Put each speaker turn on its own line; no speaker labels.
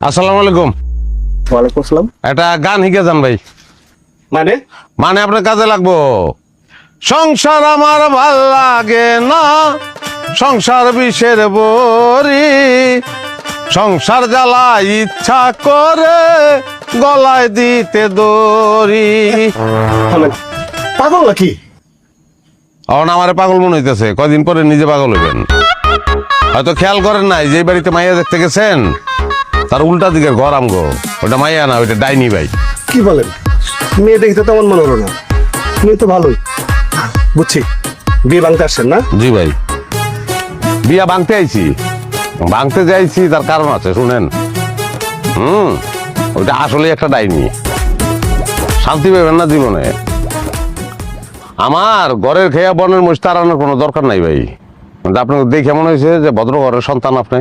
আসসালামু আলাইকুম।
ওয়ালাইকুম আসসালাম।
এটা গান শিখে যান ভাই।
মানে
মানে আপনার কাজে লাগবো। সংসার আমার ভাল লাগে না, সংসার বিষের বরি, সংসার জ্বালা ইচ্ছা করে গলায় দিতে দড়ি।
থামেন, পাগল নাকি?
এখন আমারে পাগল মনে হইতেছে, কয়দিন পরে নিজে পাগল হইবেন। হয়তো খেয়াল করেন নাই যে বাড়িতে মাইয়া দেখতে গেছেন তার উল্টা দিকের ঘর আমগো, ওটা মাইয়া না, ওইটা ডাইনি ভাই।
কি বলেন? মেয়ে দেখতে তেমন মনে হলো না, মেয়ে তো ভালোই। বুঝছি, বিয়ে ভাঙতে আসছেন না?
জি ভাই, বিয়া ভাঙতে আইছি, ভাঙতে যাইছি তার কারণ আছে শুনেন। ওইটা আসলে একটা ডাইনি, শান্তি পাবেন না জীবনে। আমার ঘরের খেয়া বনের মোষ তাড়ানোর কোনো দরকার নাই ভাই, কিন্তু আপনাকে দেখে মনে হয়েছে যে ভদ্র ঘরের সন্তান আপনি।